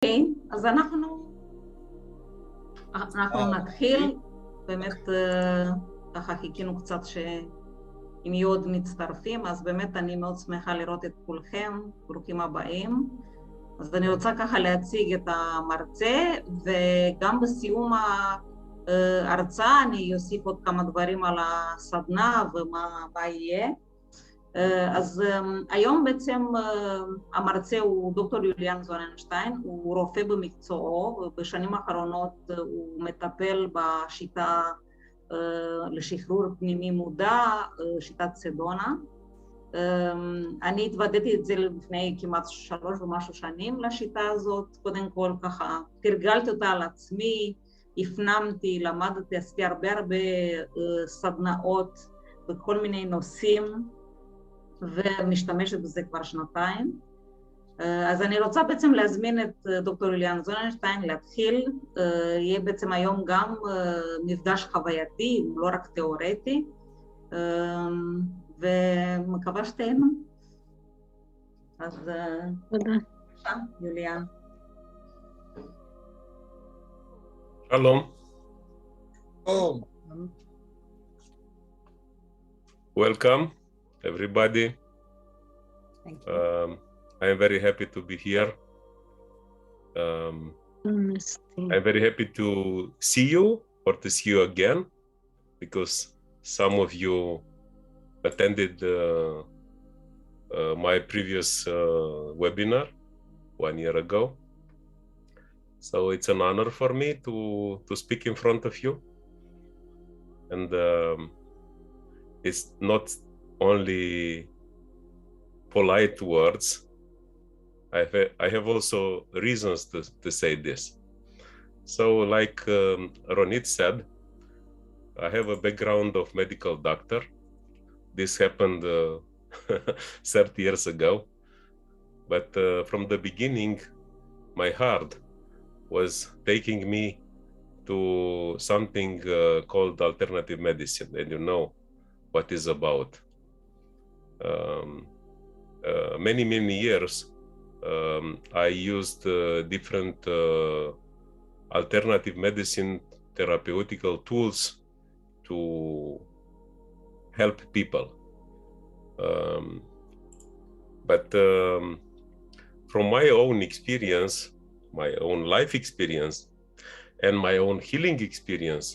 אוקיי, אז אנחנו נתחיל, באמת ככה חיכינו קצת שאם יהיו עוד מצטרפים, אז באמת אני מאוד שמחה לראות את כולכם, ברוכים הבאים. אז אני רוצה ככה להציג את המרצה, וגם בסיום ההרצאה אני אוסיף עוד כמה דברים על הסדנה ומה יהיה. אז היום בעצם המרצה הוא דוקטור יוליאן זוננשטיין, הוא רופא במקצועו, ובשנים האחרונות הוא מטפל בשיטה לשחרור פנימי מודע, שיטת סדונה. אני התוודעתי את זה לפני כמעט 3 ומשהו שנים לשיטה הזאת. קודם כל ככה תרגלתי אותה על עצמי, הפנמתי, למדתי, עשיתי הרבה סדנאות בכל מיני נושאים, ומשתמשת בזה כבר 2 אז אני רוצה בעצם להזמין את דוקטור יוליאן זוננשטיין להתחיל. יהיה בעצם היום גם מפגש חווייתי, לא רק תיאורטי, ומקווה שתהנו. אז תודה. יוליאן. שלום. Welcome, everybody. Thank you. I am very happy to be here. I'm very happy to see you or to see you again, because some of you attended my previous webinar 1 year ago. So it's an honor for me to speak in front of you. And it's not only polite words. I have also reasons to say this. So like Ronit said, I have a background of medical doctor. This happened 30 years ago. But from the beginning, my heart was taking me to something called alternative medicine. And you know what is about. Many years I used different alternative medicine therapeutical tools to help people. But from my own experience, my own life experience, and my own healing experience,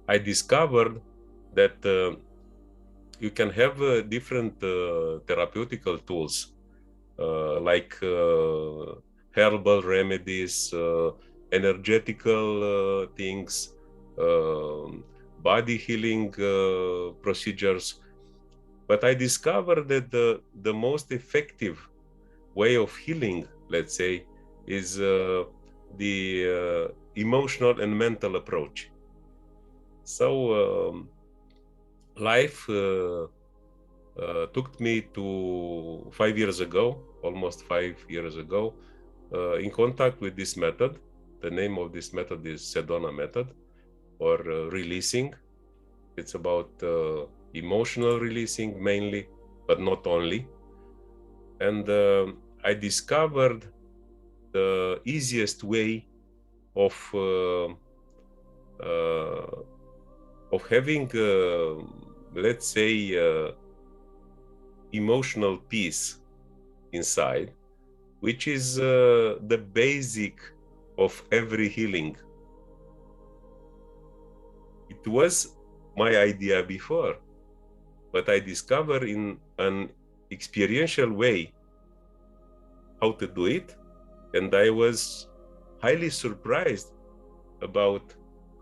I discovered that you can have different therapeutical tools, like herbal remedies, energetical things, body healing procedures. But I discovered that the most effective way of healing, let's say, is the emotional and mental approach. So life took me to 5 years ago, almost 5 years ago, in contact with this method. The name of this method is Sedona method, or releasing. It's about emotional releasing mainly, but not only. And I discovered the easiest way of having, let's say, emotional peace inside, which is the basic of every healing. It was my idea before, but I discovered in an experiential way how to do it, and I was highly surprised about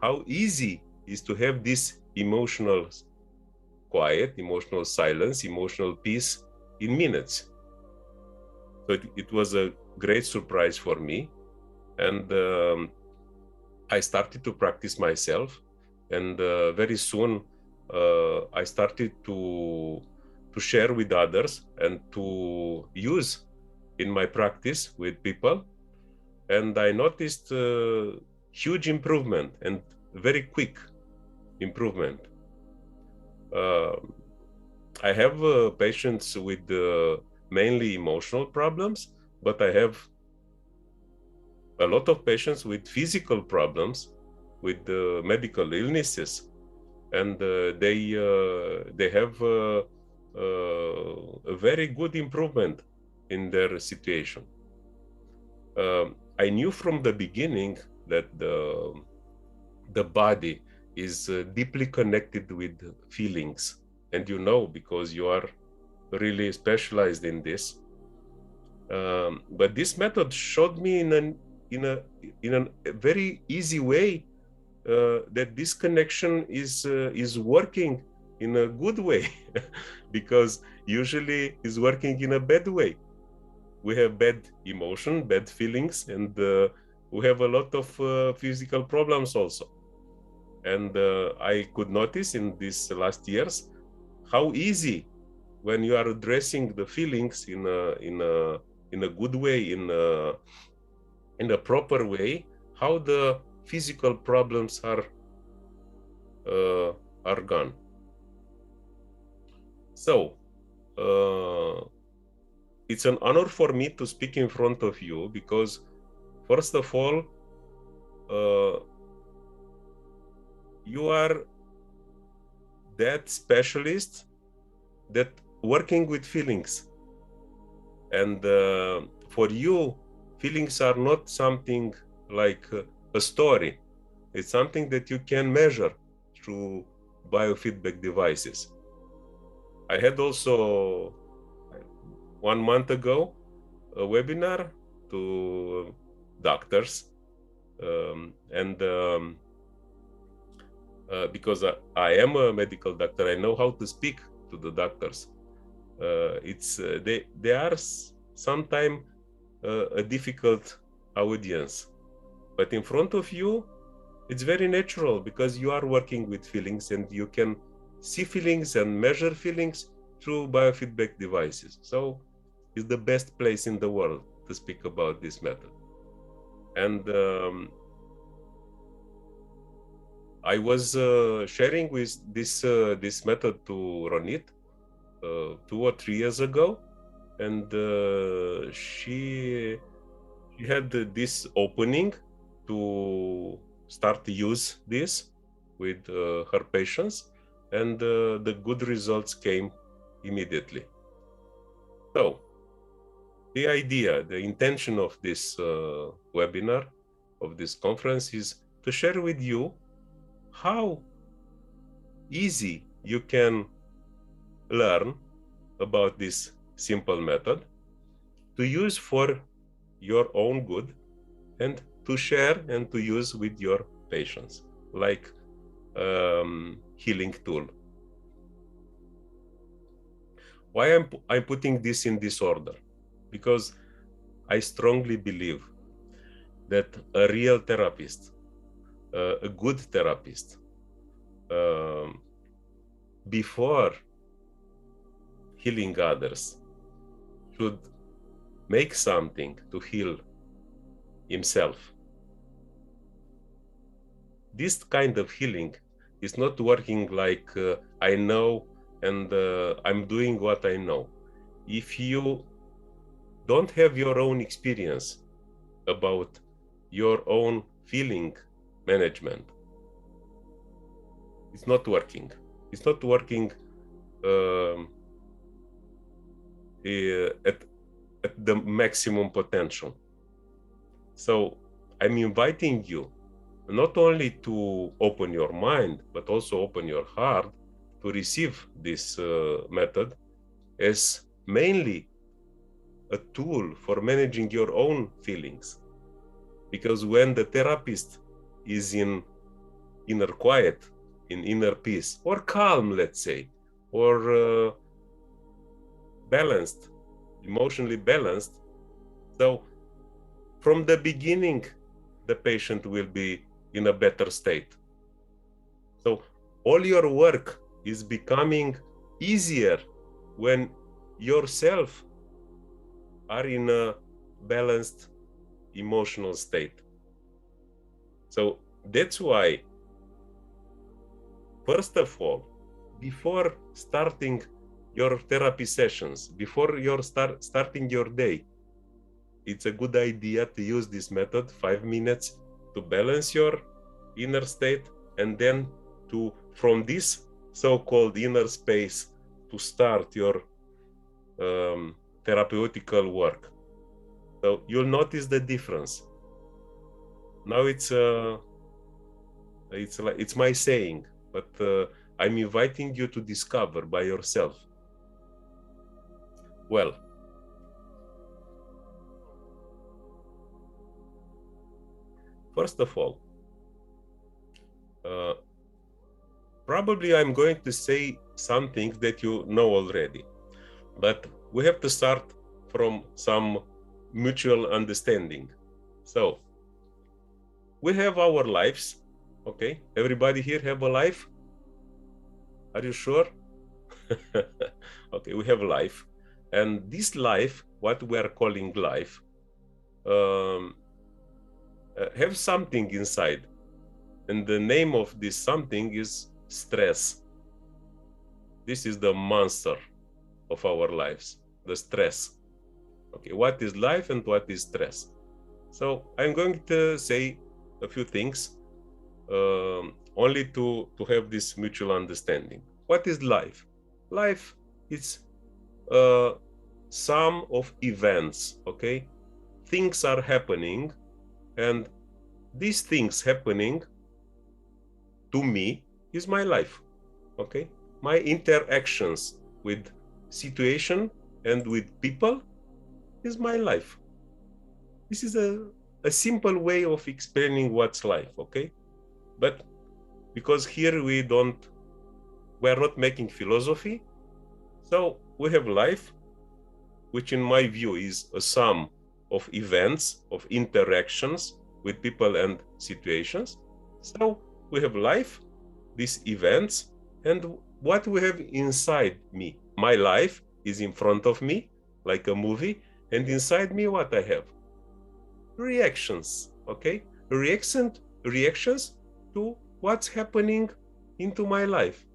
how easy it is to have this emotional quiet, emotional silence, emotional peace in minutes. So it was a great surprise for me, and I started to practice myself, and very soon I started to share with others and to use in my practice with people, and I noticed huge improvement and very quick improvement. I have patients with mainly emotional problems, but I have a lot of patients with physical problems, with medical illnesses, and they have a very good improvement in their situation. I knew from the beginning that the body is deeply connected with feelings, and you know, because you are really specialized in this. But this method showed me in a very easy way that this connection is working in a good way, because usually is working in a bad way. We have bad emotion, bad feelings, and we have a lot of physical problems also. And I could notice in these last years how easy, when you are addressing the feelings in a good way, in a proper way, how the physical problems are gone. So it's an honor for me to speak in front of you, because first of all, you are that specialist that working with feelings, and for you, feelings are not something like a story. It's something that you can measure through biofeedback devices. I had also 1 month ago a webinar to doctors, and because I am a medical doctor, I know how to speak to the doctors. They are sometimes a difficult audience, but in front of you, it's very natural, because you are working with feelings, and you can see feelings and measure feelings through biofeedback devices. So it's the best place in the world to speak about this method. And I was sharing with this method to Ronit 2 or 3 years ago, and she had this opening to start to use this with her patients, and the good results came immediately. So the idea, the intention of this webinar, of this conference, is to share with you how easy you can learn about this simple method to use for your own good, and to share and to use with your patients, like healing tool. Why I'm putting this in this order? Because I strongly believe that a real therapist, a good therapist, before healing others, should make something to heal himself. This kind of healing is not working like I know and I'm doing what I know. If you don't have your own experience about your own feeling management, it's not working. It's not working at the maximum potential. So I'm inviting you not only to open your mind, but also open your heart to receive this method as mainly a tool for managing your own feelings. Because when the therapist is in inner quiet, in inner peace, or calm, let's say, or balanced, emotionally balanced, so from the beginning, the patient will be in a better state. So all your work is becoming easier when yourself are in a balanced emotional state. So that's why, first of all, before starting your therapy sessions, before you're starting your day, it's a good idea to use this method, 5 minutes, to balance your inner state, and then to, from this so-called inner space, to start your therapeutical work. So you'll notice the difference. Now it's my saying, but I'm inviting you to discover by yourself. Well, first of all, probably I'm going to say some things that you know already, but we have to start from some mutual understanding. So we have our lives, okay? Everybody here have a life? Are you sure? Okay, we have life. And this life, what we are calling life, have something inside. And the name of this something is stress. This is the monster of our lives, the stress. Okay, what is life and what is stress? So I'm going to say a few things only to have this mutual understanding. What is life? Life is a sum of events, okay? Things are happening, and these things happening to me is my life, okay? My interactions with situation and with people is my life. This is a simple way of explaining what's life, okay? But because here we are not making philosophy, so we have life, which in my view is a sum of events, of interactions with people and situations. So we have life, these events, and what we have inside me. My life is in front of me, like a movie, and inside me what I have? Reactions, okay? Reactions to what's happening into my life.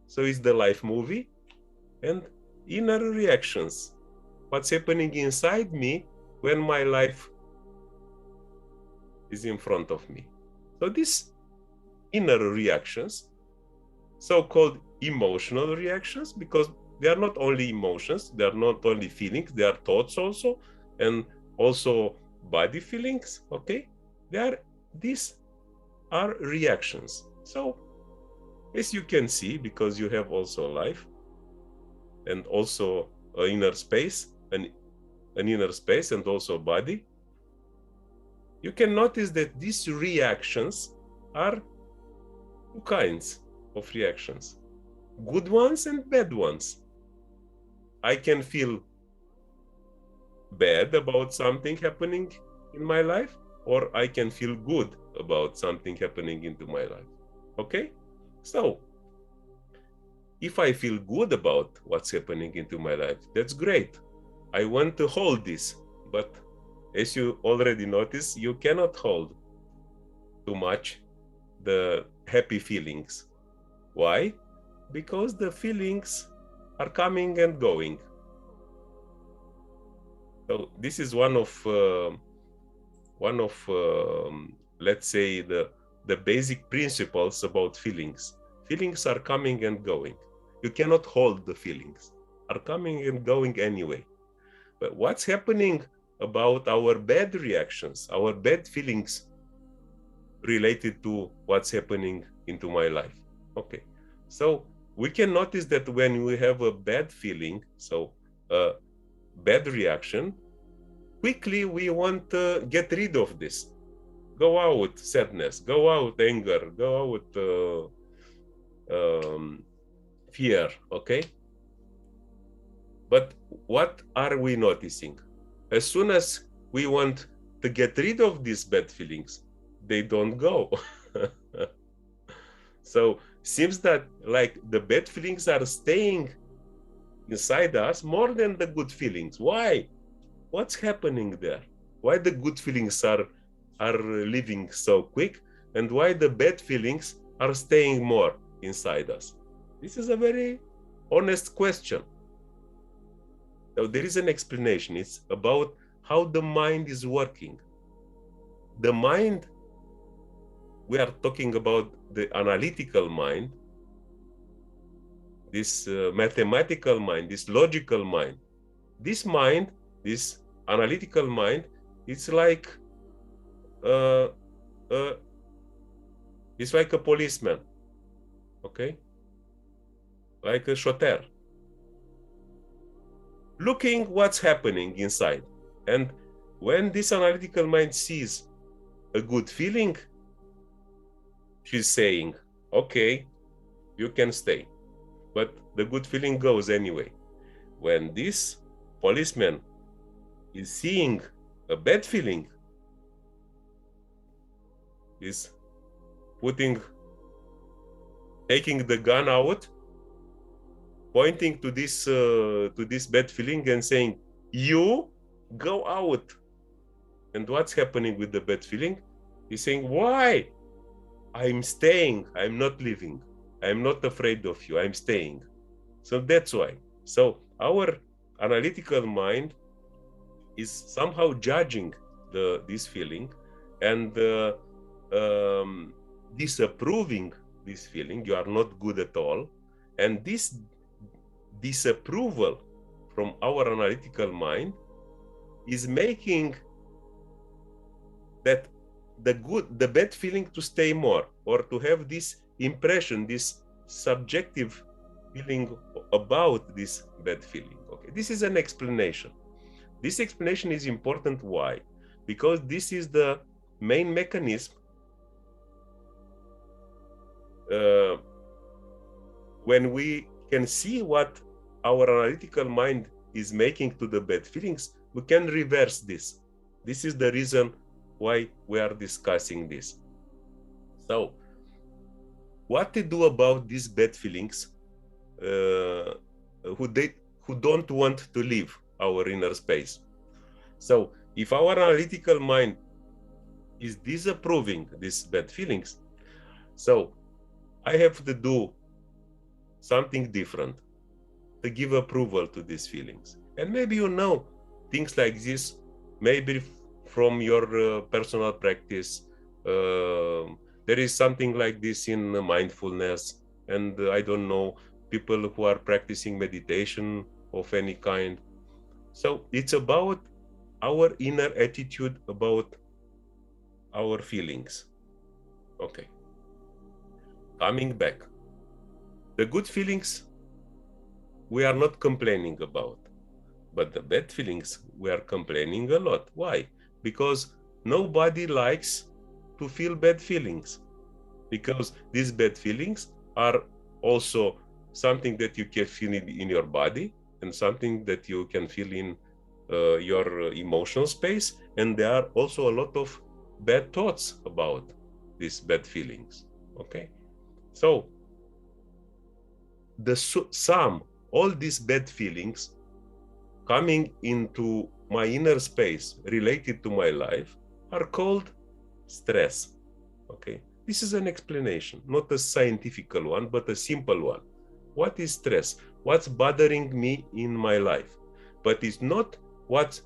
So it's the life movie and inner reactions. What's happening inside me when my life is in front of me. So these inner reactions, so-called emotional reactions, because they are not only emotions, they are not only feelings, they are thoughts also, and also body feelings, okay? These are reactions. So as you can see, because you have also life and also an inner space, an inner space and also body, you can notice that these reactions are two kinds of reactions, good ones and bad ones. I can feel bad about something happening in my life, or I can feel good about something happening into my life, okay? So if I feel good about what's happening into my life, that's great. I want to hold this, but as you already noticed, you cannot hold too much the happy feelings. Why? Because the feelings are coming and going. So this is one of let's say the basic principles about feelings. Feelings are coming and going. You cannot hold the feelings. Are coming and going anyway. But what's happening about our bad reactions, our bad feelings related to what's happening into my life? Okay, so we can notice that when we have a bad feeling, so a bad reaction, quickly we want to get rid of this. Go out sadness, go out anger, go out fear, okay? But what are we noticing? As soon as we want to get rid of these bad feelings, they don't go. So seems that like the bad feelings are staying inside us more than the good feelings. Why? What's happening there? Why the good feelings are leaving so quick, and why the bad feelings are staying more inside us? This is a very honest question. So there is an explanation. It's about how the mind is working. The mind, we are talking about the analytical mind, this mathematical mind, this logical mind. This mind, this analytical mind, it's like it's like a policeman, okay? Like a chauffeur, looking what's happening inside. And when this analytical mind sees a good feeling, she's saying, okay, you can stay. But the good feeling goes anyway. When this policeman is seeing a bad feeling, is taking the gun out, pointing to this bad feeling and saying, you go out. And what's happening with the bad feeling? He's saying, why? I'm staying, I'm not leaving. I'm not afraid of you, I'm staying. So that's why. So our analytical mind is somehow judging this feeling and disapproving this feeling. You are not good at all. And this disapproval from our analytical mind is making that the bad feeling to stay more, or to have this impression, this subjective feeling about this bad feeling. Okay, this is an explanation. This explanation is important. Why? Because this is the main mechanism when we can see what our analytical mind is making to the bad feelings, we can reverse this. This is the reason why we are discussing this. So, what to do about these bad feelings who don't want to leave our inner space? So, if our analytical mind is disapproving these bad feelings, so I have to do something different to give approval to these feelings. And maybe you know things like this, maybe from your personal practice. There is something like this in mindfulness, and I don't know, people who are practicing meditation of any kind. So it's about our inner attitude about our feelings. Okay. Coming back. The good feelings we are not complaining about, but the bad feelings we are complaining a lot. Why? Because nobody likes to feel bad feelings, because these bad feelings are also something that you can feel in your body and something that you can feel in your emotional space, and there are also a lot of bad thoughts about these bad feelings. Okay, so the sum, all these bad feelings coming into my inner space related to my life are called stress. Okay, this is an explanation, not a scientific one, but a simple one. What is stress? What's bothering me in my life? But it's not what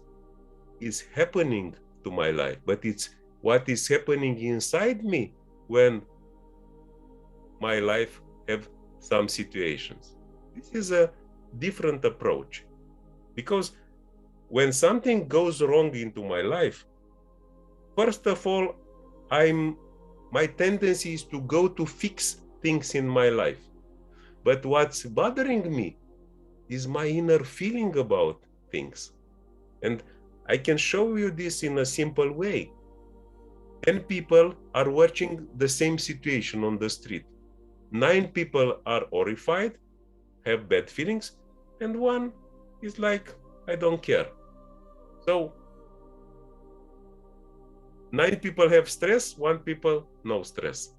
is happening to my life, but it's what is happening inside me when my life have some situations. This is a different approach, because when something goes wrong into my life, first of all, my tendency is to go to fix things in my life. But what's bothering me is my inner feeling about things. And I can show you this in a simple way. 10 people are watching the same situation on the street. 9 people are horrified, have bad feelings, and 1 is like, I don't care. So 9 people have stress, 1 people no stress.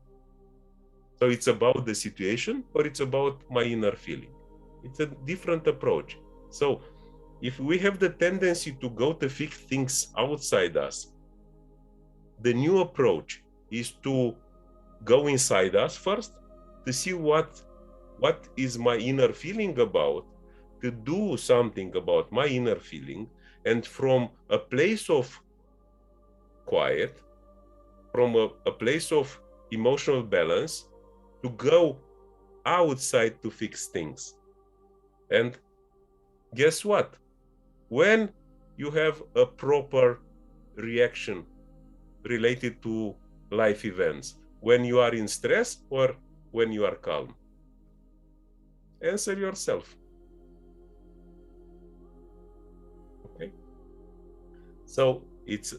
So it's about the situation, or it's about my inner feeling. It's a different approach. So if we have the tendency to go to fix things outside us, the new approach is to go inside us first, to see what is my inner feeling about, to do something about my inner feeling, And from a place of quiet, from a place of emotional balance, to go outside to fix things. And guess what? When you have a proper reaction related to life events, when you are in stress or when you are calm? Answer yourself. Okay? So it's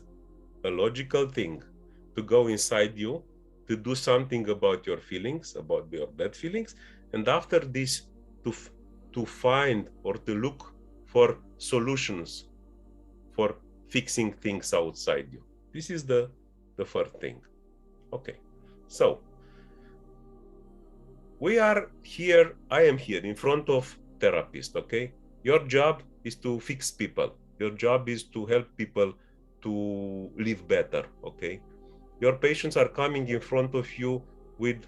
a logical thing to go inside you, to do something about your feelings, about your bad feelings, and after this to find or to look for solutions for fixing things outside you. This is the first thing. Okay, so we are here, I am here in front of therapist, okay? Your job is to fix people. Your job is to help people to live better, okay? Your patients are coming in front of you with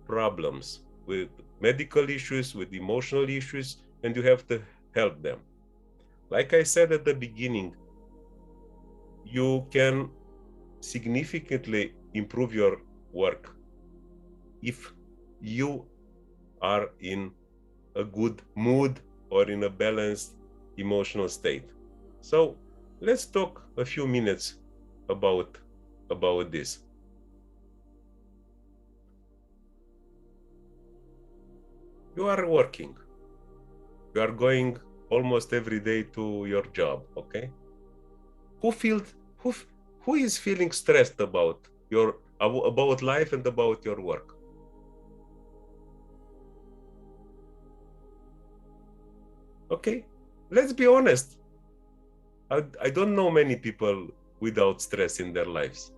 problems, with medical issues, with emotional issues, and you have to help them. Like I said at the beginning, you can significantly improve your work if you are in a good mood or in a balanced emotional state. So let's talk a few minutes about this. You are working. You are going almost every day to your job, okay? Who is feeling stressed about life and about your work? Okay, let's be honest. I don't know many people without stress in their lives.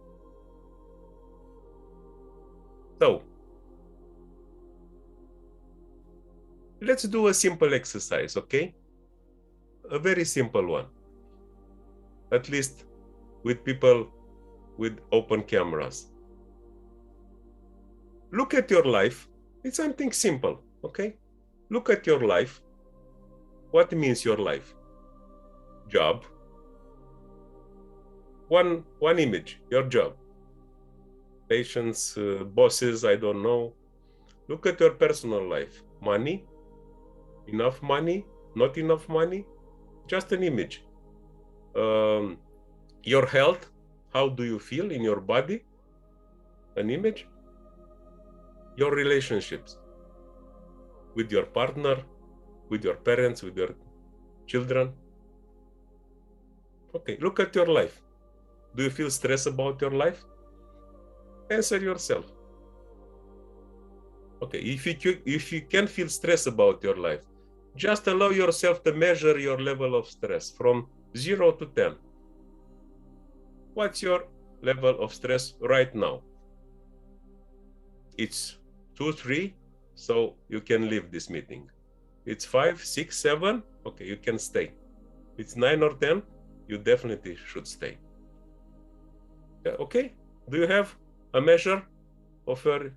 So, let's do a simple exercise, okay? A very simple one. At least with people with open cameras. Look at your life. It's something simple, okay? Look at your life. What means your life? Job. One image, your job. Patients, bosses, I don't know. Look at your personal life. Money, enough money, not enough money, just an image. Your health, how do you feel in your body? An image. Your relationships with your partner, with your parents, with your children. Okay, look at your life. Do you feel stress about your life? Answer yourself. Okay, if you can feel stress about your life, just allow yourself to measure your level of stress from 0 to 10. What's your level of stress right now? It's 2, 3, so you can leave this meeting. It's 5, 6, 7, okay, you can stay. It's 9 or 10, you definitely should stay. Yeah, okay, do you have a measure of your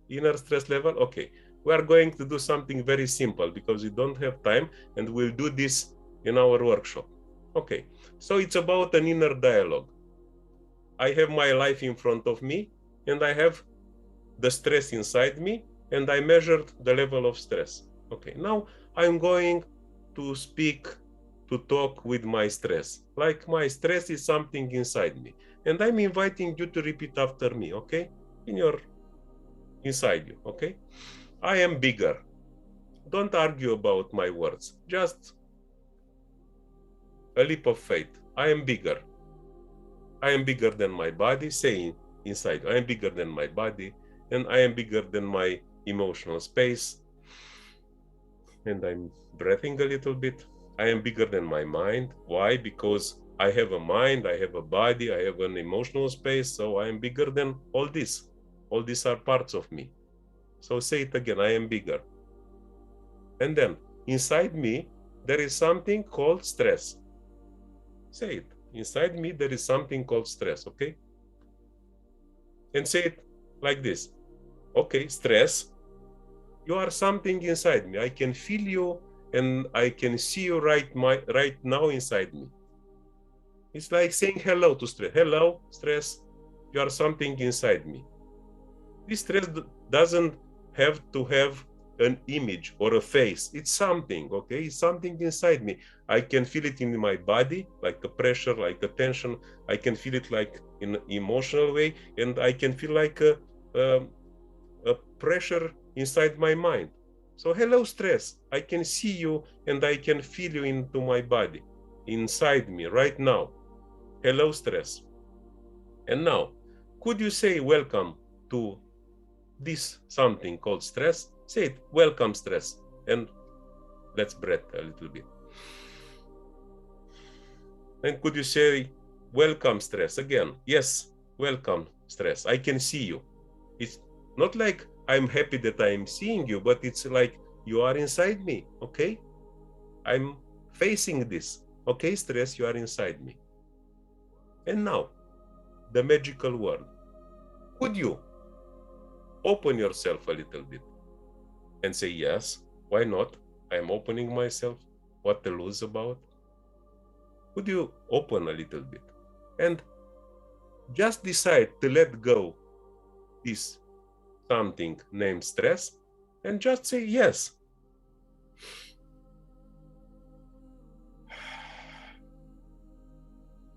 inner stress level? Okay, we are going to do something very simple because we don't have time, and we'll do this in our workshop. Okay, so it's about an inner dialogue. I have my life in front of me, and I have the stress inside me, and I measured the level of stress. Okay, now I'm going to talk with my stress. Like my stress is something inside me, and I'm inviting you to repeat after me, okay? Inside you, okay? I am bigger. Don't argue about my words, just a leap of faith. I am bigger. I am bigger than my body, saying inside, I am bigger than my body, and I am bigger than my emotional space. And I'm breathing a little bit. I am bigger than my mind. Why? Because I have a mind, I have a body, I have an emotional space, so I am bigger than all this. All these are parts of me. So say it again, I am bigger. And then inside me, there is something called stress. Say it. Inside me, there is something called stress, okay? And say it like this. Okay, stress, you are something inside me. I can feel you and I can see you right now inside me. It's like saying hello to stress. Hello, stress, you are something inside me. This stress doesn't have to have an image or a face. It's something, okay? It's something inside me. I can feel it in my body, like a pressure, like a tension. I can feel it like in an emotional way, and I can feel like a pressure inside my mind. So hello, stress. I can see you and I can feel you into my body, inside me right now. Hello, stress. And now, could you say welcome to this something called stress? Say it, welcome, stress. And let's breathe a little bit. And could you say welcome, stress again? Yes, welcome, stress. I can see you. It's not like I'm happy that I'm seeing you, but it's like you are inside me, okay? I'm facing this, okay, stress, you are inside me. And now, the magical word. Could you open yourself a little bit and say, yes, why not? I'm opening myself. What to lose about? Could you open a little bit and just decide to let go this something named stress and just say yes.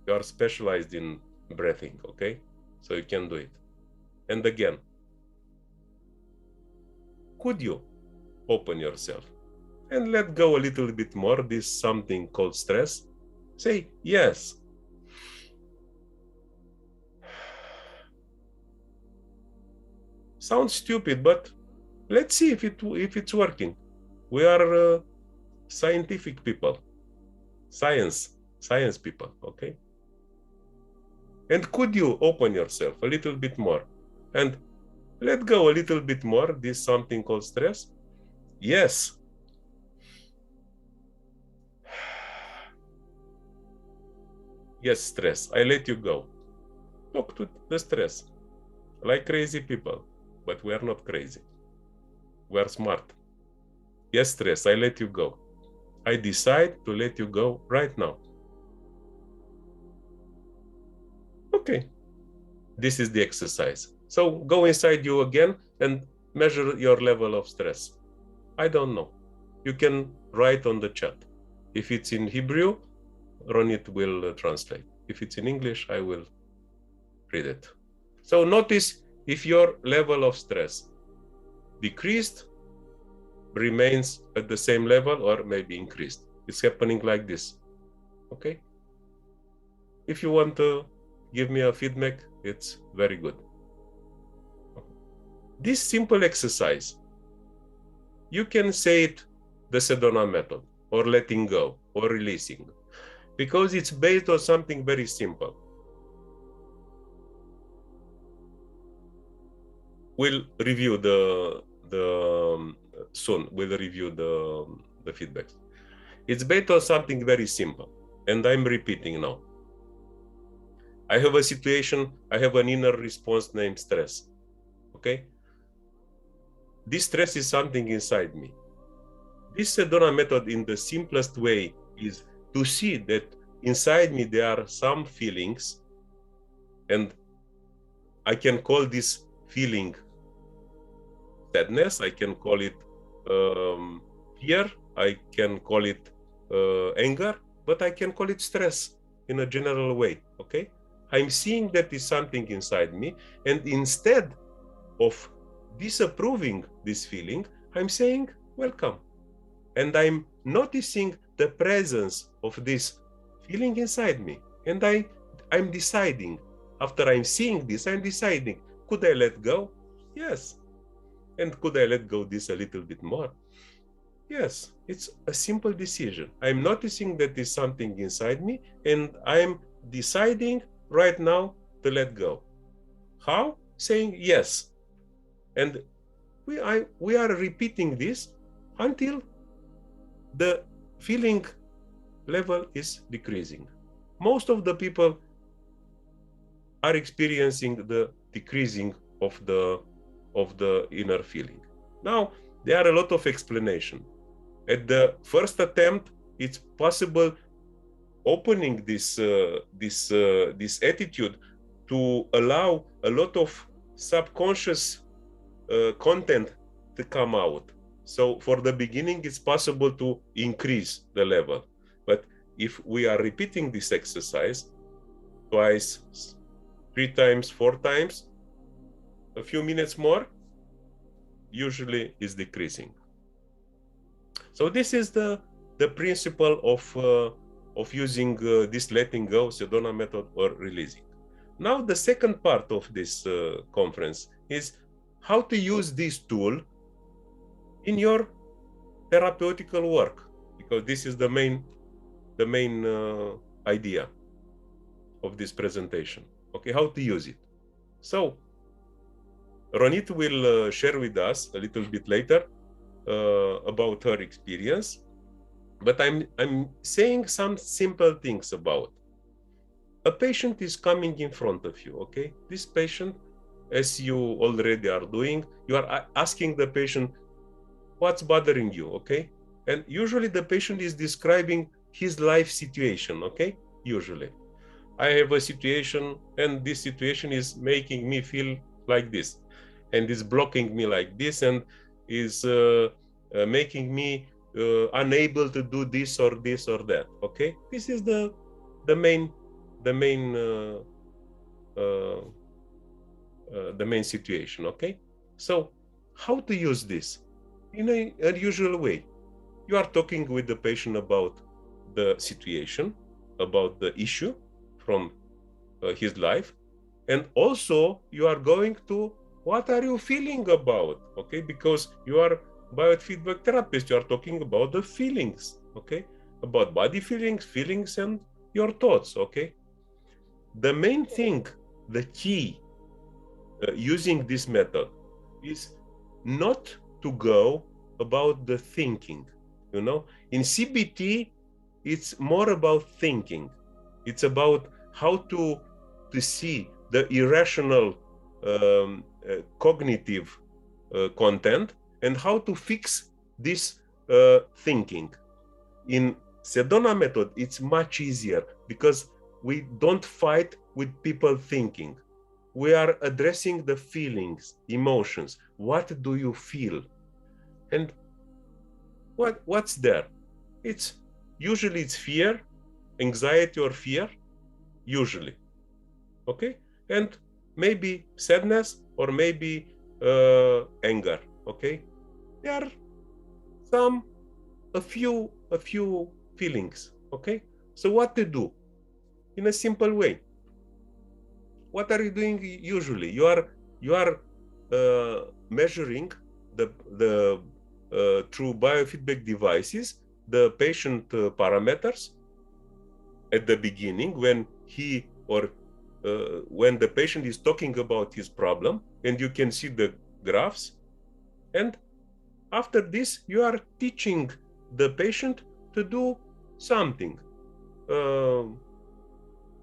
You are specialized in breathing, okay? So you can do it. And again, could you open yourself and let go a little bit more this something called stress? Say yes. Sounds stupid, but let's see if it's working. We are scientific people, science people, okay? And could you open yourself a little bit more and let go a little bit more this something called stress? Yes. Yes, stress, I let you go. Talk to the stress like crazy people, but we are not crazy. We are smart. Yes, stress, I let you go. I decide to let you go right now. Okay, this is the exercise. So go inside you again and measure your level of stress. I don't know. You can write on the chat. If it's in Hebrew, Ronit will translate. If it's in English, I will read it. So notice if your level of stress decreased, remains at the same level, or maybe increased. It's happening like this. Okay? If you want to give me a feedback, it's very good. This simple exercise, you can say it the Sedona method, or letting go, or releasing, because it's based on something very simple. We'll review soon. We'll review the feedbacks. It's based on something very simple, and I'm repeating now. I have a situation, I have an inner response named stress, okay? This stress is something inside me. This Sedona method in the simplest way is to see that inside me there are some feelings, and I can call this feeling sadness, I can call it fear, I can call it anger, but I can call it stress in a general way, okay? I'm seeing that is something inside me, and instead of disapproving this feeling, I'm saying welcome. And I'm noticing the presence of this feeling inside me. And I'm deciding, after I'm seeing this, I'm deciding, could I let go? Yes. And could I let go this a little bit more? Yes, it's a simple decision. I'm noticing that there's something inside me, and I'm deciding right now to let go. How? Saying yes. And we are repeating this until the feeling level is decreasing. Most of the people are experiencing the decreasing of the inner feeling. Now, there are a lot of explanation. At the first attempt, it's possible opening this attitude to allow a lot of subconscious content to come out. So for the beginning, it's possible to increase the level. But if we are repeating this exercise twice, 3 times, 4 times, a few minutes more, usually is decreasing. So this is the principle of using this letting go, Sedona method, or releasing. Now the second part of this conference is how to use this tool in your therapeutical work, because this is the main idea of this presentation. Okay, how to use it. So Ronit will share with us a little bit later about her experience, but I'm saying some simple things about. A patient is coming in front of you, okay? This patient, as you already are doing, you are asking the patient, what's bothering you, okay? And usually the patient is describing his life situation, okay? Usually. I have a situation and this situation is making me feel like this, and is blocking me like this, and is making me unable to do this or that, okay? This is the main situation, okay? So how to use this in a unusual way? You are talking with the patient about the situation, about the issue from his life, and also you are going to what are you feeling about, okay? Because you are biofeedback therapist, you are talking about the feelings, okay? About body feelings and your thoughts, okay? The main thing, the key using this method is not to go about the thinking, you know? In CBT, it's more about thinking. It's about how to see the irrational cognitive content and how to fix this thinking. In Sedona method, it's much easier because we don't fight with people thinking. We are addressing the feelings, emotions. What do you feel? And what's there? It's usually it's fear, anxiety or fear, usually, okay? And maybe sadness or maybe anger, okay? There are a few feelings, okay? So what to do? In a simple way. What are you doing usually? You are measuring the through biofeedback devices the patient parameters at the beginning when he or when the patient is talking about his problem, and you can see the graphs. And after this, you are teaching the patient to do something.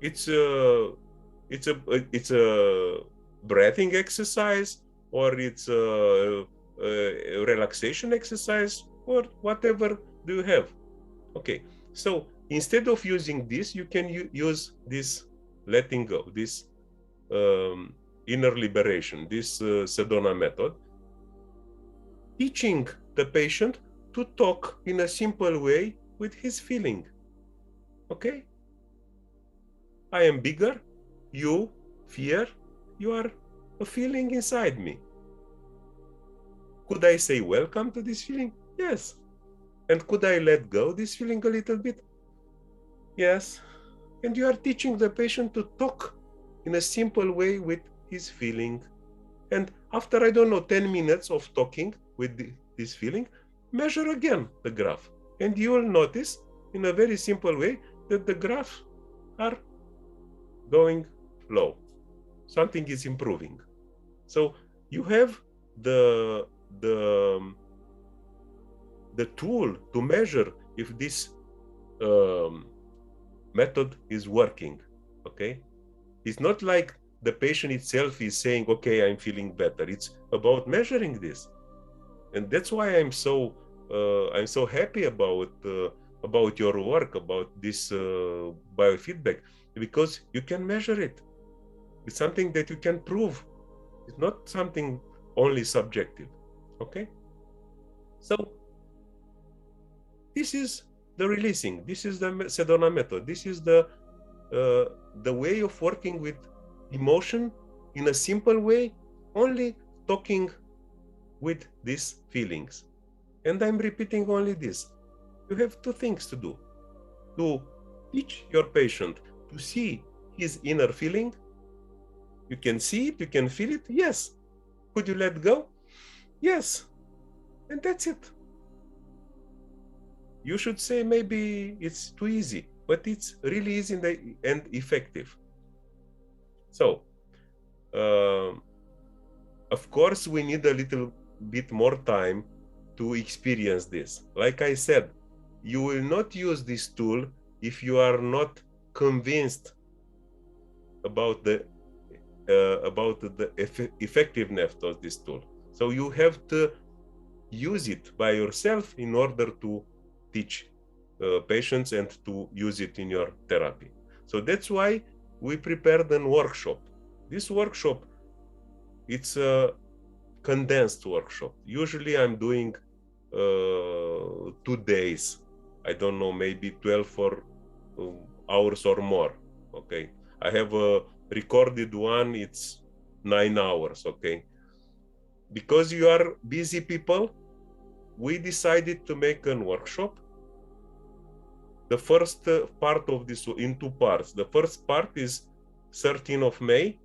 It's a breathing exercise, or it's a relaxation exercise, or whatever do you have. Okay, so instead of using this, you can use this letting go, this inner liberation, this Sedona method, teaching the patient to talk in a simple way with his feeling. Okay? I am bigger, you fear, you are a feeling inside me. Could I say welcome to this feeling? Yes. And could I let go this feeling a little bit? Yes. And you are teaching the patient to talk in a simple way with his feeling. And after, I don't know, 10 minutes of talking with this feeling, measure again the graph. And you will notice in a very simple way that the graphs are going low. Something is improving. So you have the tool to measure if this method is working, okay? It's not like the patient itself is saying, okay, I'm feeling better. It's about measuring this. And that's why I'm so happy about about your work, about this biofeedback, because you can measure it. It's something that you can prove. It's not something only subjective. Okay? So this is the releasing. This is the Sedona method. This is the way of working with emotion in a simple way, only talking with these feelings. And I'm repeating only this. You have two things to do. To teach your patient to see his inner feeling. You can see it, you can feel it. Yes. Could you let go? Yes. And that's it. You should say maybe it's too easy, but it's really easy and effective. So, of course, we need a little bit more time to experience this. Like I said, you will not use this tool if you are not convinced about the effectiveness of this tool. So you have to use it by yourself in order to teach patients and to use it in your therapy. So that's why we prepared a workshop. This workshop, it's a condensed workshop. Usually I'm doing 2 days. I don't know, maybe 12 hours or more. Okay. I have a recorded one, it's 9 hours. Okay. Because you are busy people, we decided to make a workshop. The first part of this in 2 parts. The first part is 13th of May.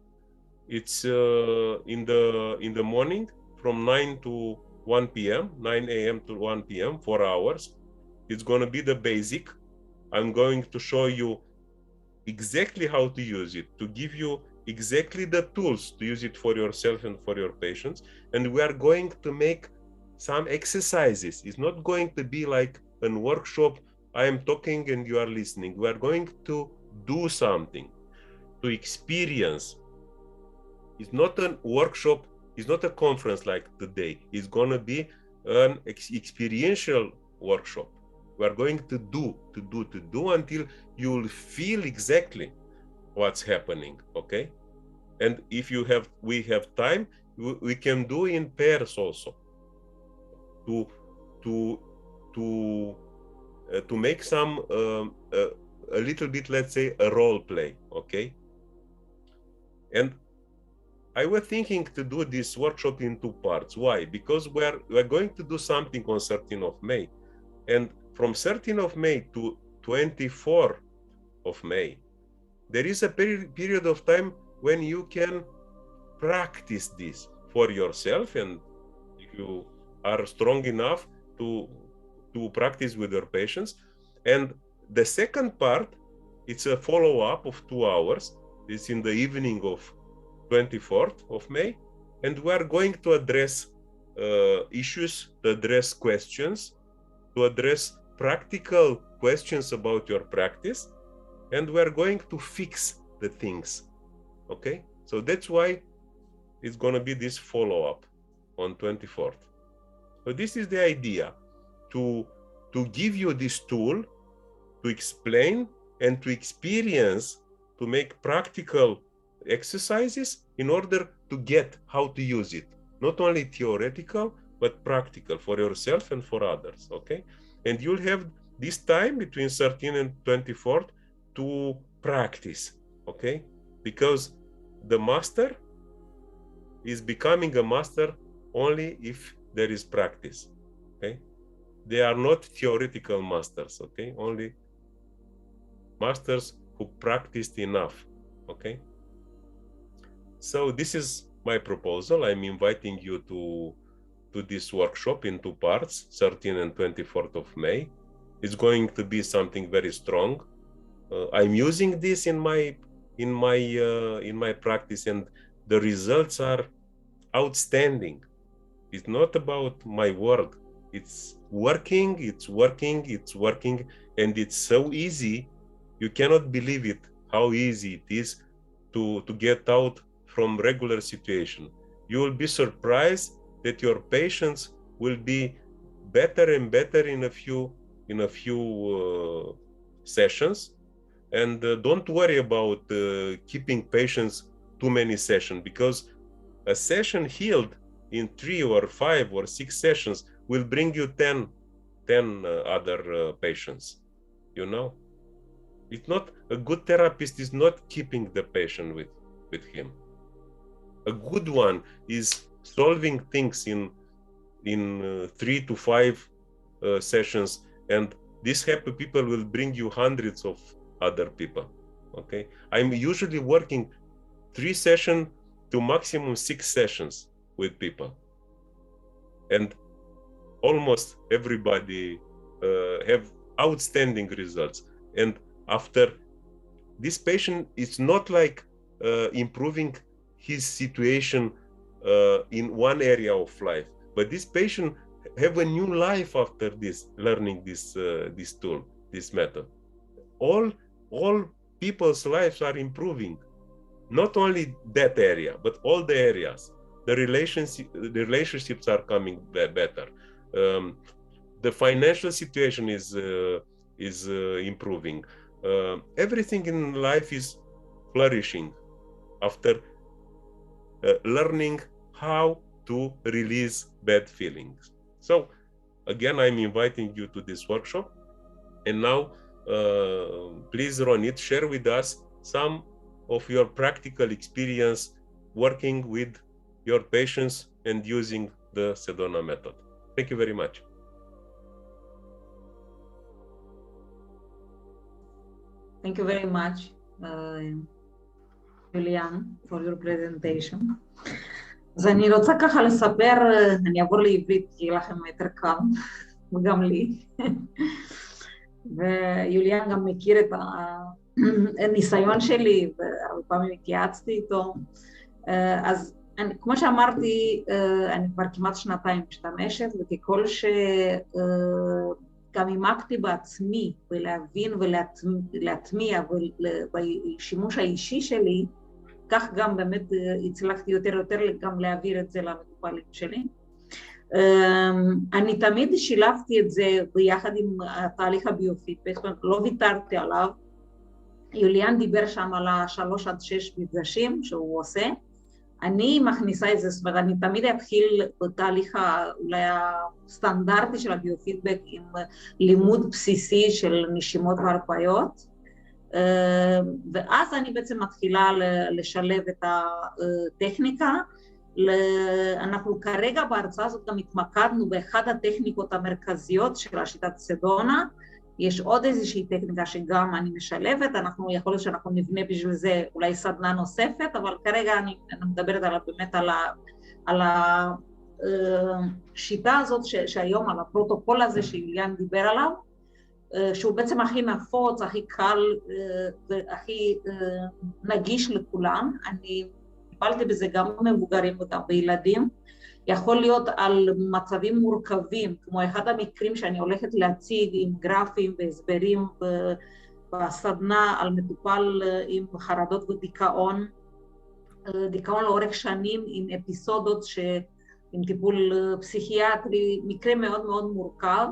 It's in the morning from 9 to 1 p.m., 9 a.m. to 1 p.m., 4 hours. It's going to be the basic. I'm going to show you exactly how to use it, to give you exactly the tools to use it for yourself and for your patients. And we are going to make some exercises. It's not going to be like a workshop. I am talking and you are listening. We are going to do something, to experience. It's not a workshop. It's not a conference like today. It's going to be an experiential workshop. We are going to do until you will feel exactly what's happening. Okay. And if we have time, we can do in pairs also to make some a little bit, let's say, a role play. Okay. And I was thinking to do this workshop in 2 parts. Why? Because we're going to do something on 13th of May, and from 13th of May to 24th of May, there is a period of time when you can practice this for yourself, and if you are strong enough to practice with your patients. And the second part, it's a follow-up of 2 hours. It's in the evening of 24th of May, and we are going to address issues, to address questions, to address practical questions about your practice, and we are going to fix the things. Okay, so that's why it's going to be this follow-up on 24th. So this is the idea, to give you this tool, to explain and to experience, to make practical exercises in order to get how to use it. Not only theoretical, but practical for yourself and for others. Okay, and you'll have this time between 13th and 24th to practice. Okay, because the master is becoming a master only if there is practice. Okay, they are not theoretical masters. Okay, only masters who practiced enough. Okay, so this is my proposal. I'm inviting you to this workshop in 2 parts, 13th and 24th of May. It's going to be something very strong. I'm using this in my practice, and the results are outstanding. It's not about my word. It's working, and it's so easy. You cannot believe it, how easy it is to get out from regular situation. You will be surprised that your patients will be better and better in a few in a few sessions, and don't worry about keeping patients too many sessions, because a session healed in 3 or 5 or 6 sessions will bring you 10 other patients, you know. It's not a good therapist is not keeping the patient with him. A good one is solving things in 3 to 5 sessions, and these happy people will bring you hundreds of other people. Okay, I'm usually working 3 sessions to maximum 6 sessions with people, and almost everybody have outstanding results. And after this patient, it's not like improving his situation in one area of life, but this patient have a new life after this, learning this tool, this method. All people's lives are improving, not only that area, but all the areas. The relationships are coming better. The financial situation is improving. Everything in life is flourishing after learning how to release bad feelings. So again, I'm inviting you to this workshop. And now, please, Ronit, share with us some of your practical experience working with your patients and using the Sedona method. Thank you very much. Thank you very much, Julian, for your presentation. אז אני רוצה ככה לספר, אני אעבור לעברית כי יהיה לכם יותר קל, וגם לי. ויוליאן גם מכיר את הניסיון שלי, והרבה פעמים התייעצתי איתו. אז כמו שאמרתי, אני כבר כמעט 2 משתמשת, וככל גם עימקתי בעצמי ולהבין ולהטמיע בשימוש האישי שלי, כך גם באמת הצלחתי יותר גם להעביר את זה למטופלים שלי. אני תמיד שילבתי את זה ביחד עם התהליך הביופידבק, לא ויתרתי עליו. יוליאן דיבר שם על 3 עד 6 מפגשים שהוא עושה. אני מכניסה את זה, זאת אומרת, אני תמיד אתחיל בתהליך אולי הסטנדרטי של הביופידבק עם לימוד בסיסי של נשימות והרפאיות, ואז אני בעצם מתחילה לשלב את הטכניקה. אנחנו כרגע בהרצאה הזאת גם התמקדנו באחד הטכניקות המרכזיות של השיטת סדונה. יש עוד איזושהי טכניקה שגם אני משלבת, יכול להיות שאנחנו נבנה בשביל זה אולי סדנה נוספת, אבל כרגע אני מדברת באמת על השיטה הזאת שהיום, על הפרוטוקול הזה שיוליאן דיבר עליו, שהוא בעצם הכי נפוץ, הכי קל והכי נגיש לכולם. אני טיפלתי בזה גם במבוגרים וגם בילדים. יכול להיות על מצבים מורכבים, כמו אחד המקרים שאני הולכת להציג עם גרפים והסברים בסדנה על מטופל עם חרדות ודיכאון, דיכאון לאורך שנים עם אפיסודות עם טיפול פסיכיאטרי, מקרה מאוד מאוד מורכב.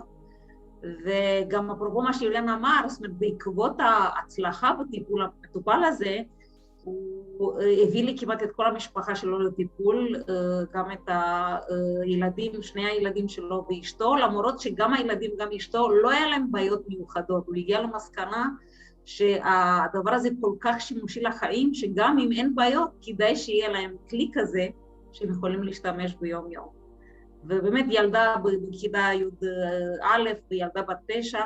וגם אפרופו מה שיוליאן אמר, זאת אומרת, בעקבות ההצלחה בטיפול המטופל הזה, הוא הביא לי כמעט את כל המשפחה שלו לטיפול, גם את הילדים, 2 הילדים שלו ואשתו, למרות שגם הילדים וגם אשתו לא היה להם בעיות מיוחדות. הוא הגיע למסקנה שהדבר הזה כל כך שימושי לחיים, שגם אם אין בעיות, כדאי שיהיה להם כלי כזה שהם יכולים להשתמש ביום יום. ובאמת ילדה בכיתה י"א וילדה בת 9,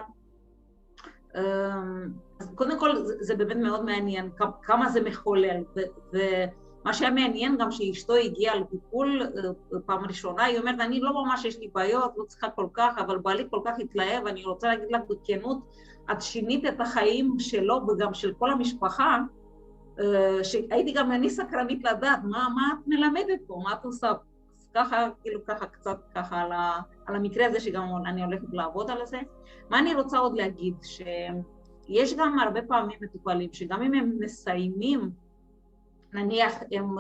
אז קודם כל זה באמת מאוד מעניין כמה זה מחולל, ומה שהיה מעניין גם שאשתו הגיעה לטיפול פעם ראשונה, היא אומרת, אני לא ממש יש לי בעיות, לא צריכה כל כך, אבל בעלי כל כך התלהב, אני רוצה להגיד לך בכנות, את שינית את החיים שלו וגם של כל המשפחה, שהייתי גם אני סקרנית לדעת, מה את מלמדת פה, מה את עושה? ככה, כאילו ככה, קצת ככה על המקרה הזה שגם אני הולכת לעבוד על זה. מה אני רוצה עוד להגיד? שיש גם הרבה פעמים מטופלים שגם אם הם מסיימים, נניח הם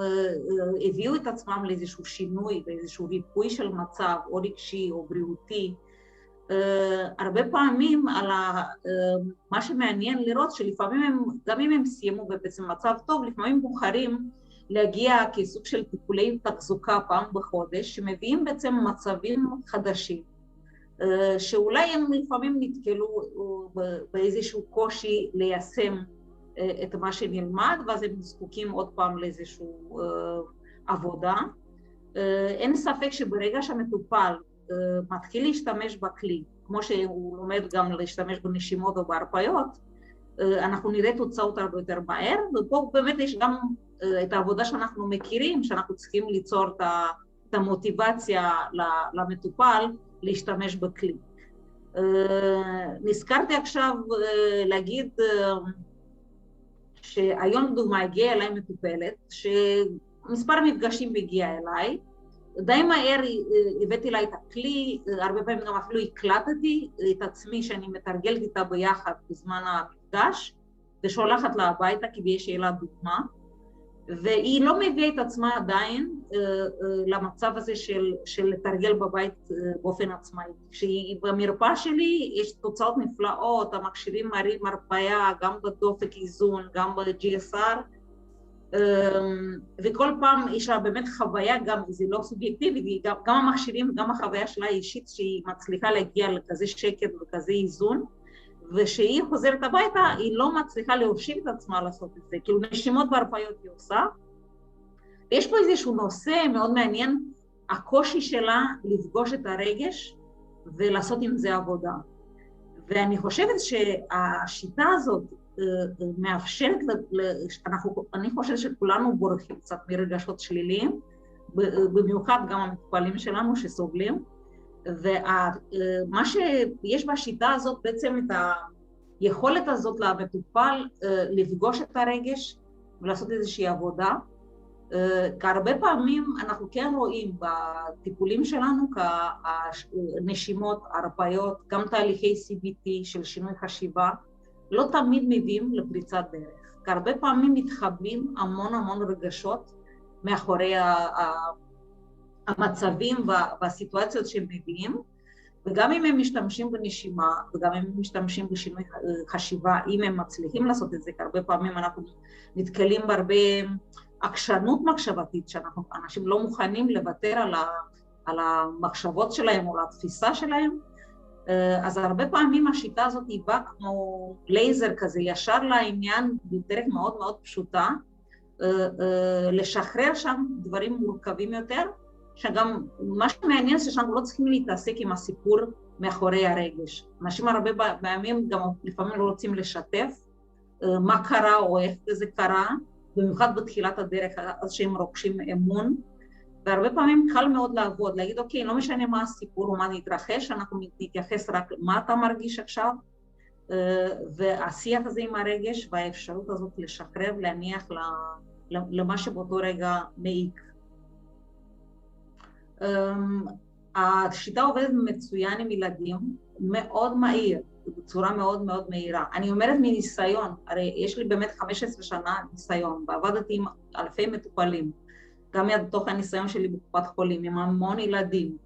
הביאו את עצמם לאיזשהו שינוי, לאיזשהו ריפוי של מצב, או רגשי או בריאותי, הרבה פעמים מה שמעניין לראות שלפעמים גם אם הם סיימו ובעצם מצב טוב, לפעמים בוחרים להגיע כסוג של טיפולי תחזוקה פעם בחודש, שמביאים בעצם מצבים חדשים, שאולי הם לפעמים נתקלו באיזשהו קושי ליישם את מה שנלמד, ואז הם זקוקים עוד פעם לאיזשהו עבודה. אין ספק שברגע שהמטופל מתחיל להשתמש בכלי, כמו שהוא לומד גם להשתמש בנשימות או בהרפיות, אנחנו נראה תוצאות הרבה יותר מהר, ופה באמת יש גם את העבודה שאנחנו מכירים, שאנחנו צריכים ליצור את המוטיבציה למטופל להשתמש בכלי. נזכרתי עכשיו להגיד שהיום לדוגמה הגיעה אליי מטופלת, שמספר מפגשים הגיעה אליי, די מהר הבאתי לה את הכלי, הרבה פעמים גם אפילו הקלטתי את עצמי שאני מתרגלת איתה ביחד בזמן המפגש, ושולחת לה הביתה כדי שיהיה לה דוגמה, והיא לא מביאה את עצמה עדיין למצב הזה של לתרגל בבית באופן עצמאי. כשהיא במרפאה שלי יש תוצאות נפלאות, המכשירים מראים הרפאיה, גם בדופק איזון, גם ב-GSR, וכל פעם יש לה באמת חוויה, גם זה לא סובייקטיבי, גם המכשירים, גם החוויה שלה האישית שהיא מצליחה להגיע לכזה שקט וכזה איזון, ושהיא חוזרת הביתה, היא לא מצליחה להושיב את עצמה לעשות את זה, כאילו נשימות והרפאיות היא עושה. ויש פה איזשהו נושא מאוד מעניין, הקושי שלה לפגוש את הרגש ולעשות עם זה עבודה. ואני חושבת שהשיטה הזאת מאפשרת, אני חושבת שכולנו בורחים קצת מרגשות שליליים, במיוחד גם המטופלים שלנו שסובלים, ומה שיש בשיטה הזאת בעצם את היכולת הזאת למטופל לפגוש את הרגש ולעשות איזושהי עבודה. כי הרבה פעמים אנחנו כן רואים בטיפולים שלנו כנשימות, הרפאיות, גם תהליכי CBT של שינוי חשיבה, לא תמיד מביאים לפריצת דרך. כי הרבה פעמים מתחבאים המון רגשות מאחורי המצבים והסיטואציות שהם מביאים, וגם אם הם משתמשים בנשימה, וגם אם הם משתמשים בשינוי חשיבה, אם הם מצליחים לעשות את זה, כי הרבה פעמים אנחנו נתקלים בהרבה עקשנות מחשבתית, שאנשים לא מוכנים לוותר על המחשבות שלהם או לתפיסה שלהם, אז הרבה פעמים השיטה הזאת היא באה כמו לייזר כזה, ישר לעניין בדרך מאוד מאוד פשוטה, לשחרר שם דברים מורכבים יותר, שגם מה שמעניין זה שאנחנו לא צריכים להתעסק עם הסיפור מאחורי הרגש. אנשים הרבה פעמים גם לפעמים לא רוצים לשתף מה קרה או איך זה קרה, במיוחד בתחילת הדרך, אז שהם רוכשים אמון, והרבה פעמים קל מאוד לעבוד, להגיד אוקיי, לא משנה מה הסיפור או מה נתרחש, אנחנו נתייחס רק מה אתה מרגיש עכשיו, והשיח הזה עם הרגש והאפשרות הזאת לשחרר, להניח למה שבאותו רגע מעיק. השיטה עובדת מצוין עם ילדים, מאוד מהיר, בצורה מאוד מאוד מהירה. אני אומרת מניסיון, הרי יש לי באמת 15 שנה ניסיון, ועבדתי עם אלפי מטופלים, גם מתוך הניסיון שלי בקופת חולים, עם המון ילדים,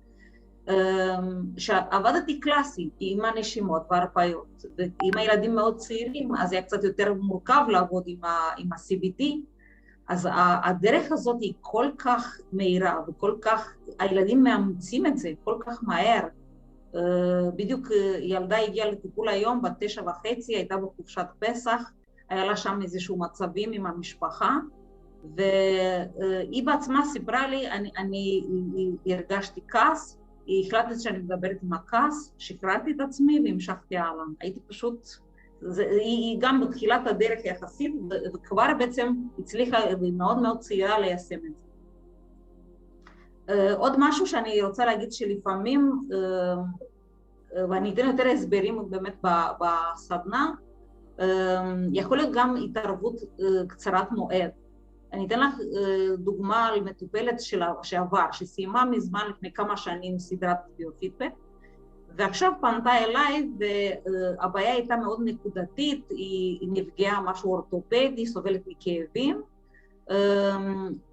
שעבדתי קלאסי, עם הנשימות והרפאיות, ועם הילדים מאוד צעירים, אז היה קצת יותר מורכב לעבוד עם ה-CBT, אז הדרך הזאת היא כל כך מהירה, וכל כך, הילדים מאמצים את זה כל כך מהר. בדיוק ילדה הגיעה לטיפול היום, בת 9.5, הייתה בחופשת פסח, היה לה שם איזשהו מצבים עם המשפחה, והיא בעצמה סיפרה לי, אני הרגשתי כעס, היא החלטת שאני מדברת עם הכעס, שחררתי את עצמי והמשכתי הלאה. הייתי פשוט, היא גם בתחילת הדרך יחסית, וכבר בעצם הצליחה מאוד מאוד צעירה ליישם את זה. עוד משהו שאני רוצה להגיד שלפעמים, ואני אתן יותר הסברים באמת בסדנה, יכול להיות גם התערבות קצרת מועד. אני אתן לך דוגמה על מטופלת שעבר, שסיימה מזמן לפני כמה שנים סדרת ביופידבק, ועכשיו פנתה אליי, והבעיה הייתה מאוד נקודתית, היא נפגעה משהו אורתופדי, סובלת מכאבים,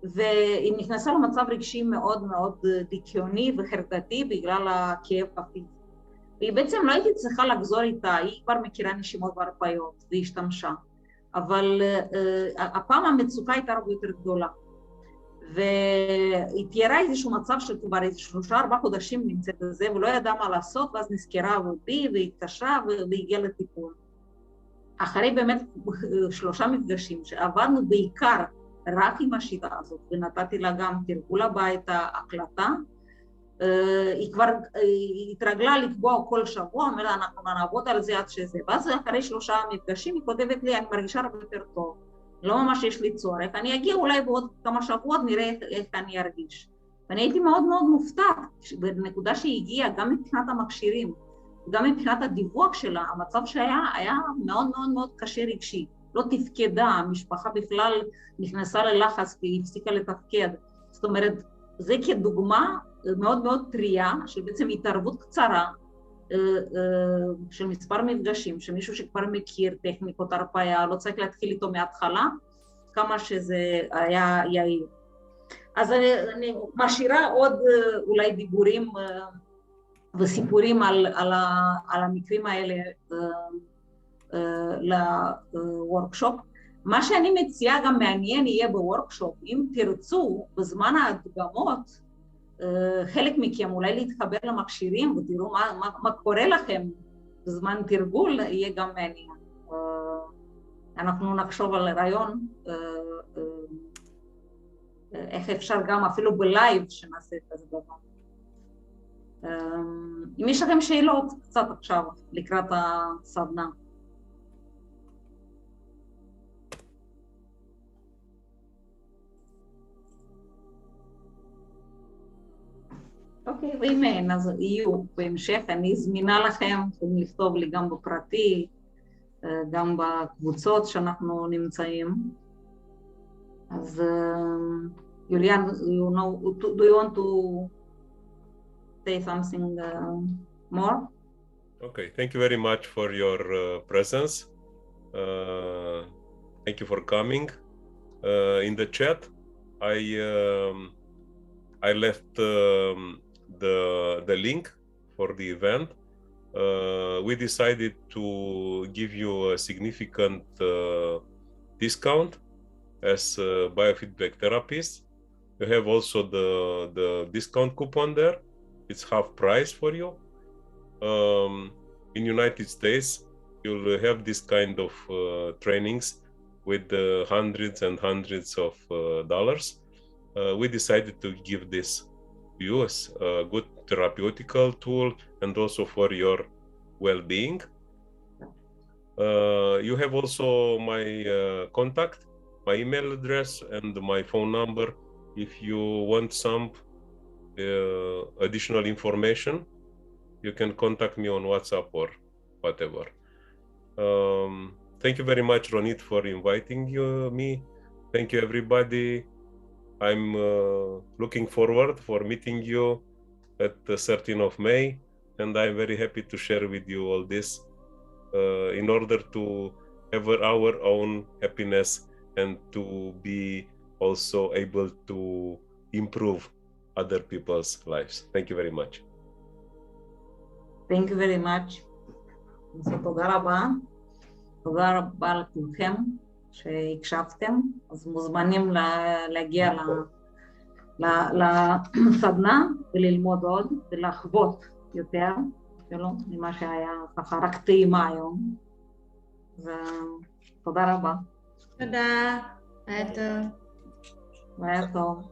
והיא נכנסה למצב רגשי מאוד מאוד דיכאוני וחרדתי בגלל הכאב הפיזי. והיא בעצם לא הייתי צריכה לחזור איתה, היא כבר מכירה נשימות והרפאיות, והיא השתמשה. אבל הפעם המצוקה הייתה הרבה יותר גדולה. והיא תיארה איזשהו מצב שכבר איזה 3-4 חודשים נמצאת בזה, ולא ידעה מה לעשות, ואז נזכרה בי, והתקשרה, והגיעה לטיפול. אחרי באמת 3 מפגשים, שעבדנו בעיקר רק עם השיטה הזאת, ונתתי לה גם תרגול הביתה, הקלטה, היא כבר התרגלה לקבוע כל שבוע, אומרת אנחנו נעבוד על זה עד שזה, ואז אחרי 3 מפגשים היא כותבת לי, אני מרגישה הרבה יותר טוב, לא ממש יש לי צורך, אני אגיע אולי בעוד כמה שבועות, נראה איך אני ארגיש. ואני הייתי מאוד מאוד מופתעת, בנקודה שהיא הגיעה, גם מבחינת המכשירים, גם מבחינת הדיווח שלה, המצב היה מאוד מאוד מאוד קשה רגשי, לא תפקדה, המשפחה בכלל נכנסה ללחץ והיא הפסיקה לתפקד, זאת אומרת, זה כדוגמה מאוד מאוד טריה, של בעצם התערבות קצרה, של מספר מפגשים, שמישהו שכבר מכיר טכניקות הרפאיה, לא צריך להתחיל איתו מההתחלה, כמה שזה היה יעיל. אז אני משאירה עוד אולי דיבורים וסיפורים על המקרים האלה לוורקשופ. מה שאני מציעה גם מעניין יהיה בוורקשופ, אם תרצו בזמן ההדגמות, חלק מכם אולי להתחבר למכשירים ותראו מה קורה לכם בזמן תרגול, יהיה גם מעניין. אנחנו נחשוב על רעיון, איך אפשר גם אפילו בלייב שנעשה את זה דבר. אם יש לכם שאלות קצת עכשיו לקראת הסדנה. אוקיי, ואם אין, אז יהיו בהמשך, אני זמינה לכם, יכולים לכתוב לי גם בפרטי, גם בקבוצות שאנחנו נמצאים. אז יוליאן, do you want to say something more? Okay, thank you very much for your presence. Thank you for coming. In the chat, I left the link for the event. We decided to give you a significant discount as biofeedback therapists. You have also the discount coupon there. It's half price for you. In United States, you'll have this kind of trainings with hundreds and hundreds of dollars. We decided to give this to you as a good therapeutical tool and also for your well-being. You have also my contact, my email address and my phone number. If you want some additional information, you can contact me on WhatsApp or whatever. Thank you very much, Ronit, for inviting me. Thank you, everybody. I'm looking forward for meeting you at the 13th of May, and I'm very happy to share with you all this in order to have our own happiness and to be also able to improve other people's lives. Thank you very much. Thank you very much. תודה רבה. תודה רבה לכולכם שהקשבתם. אז מוזמנים להגיע לסדנה וללמוד עוד ולחוות יותר, אפילו ממה שהיה ככה רק טעימה היום. תודה רבה. תודה. היה טוב. היה טוב.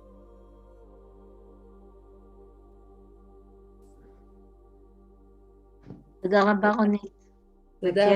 תודה רבה רונית. תודה.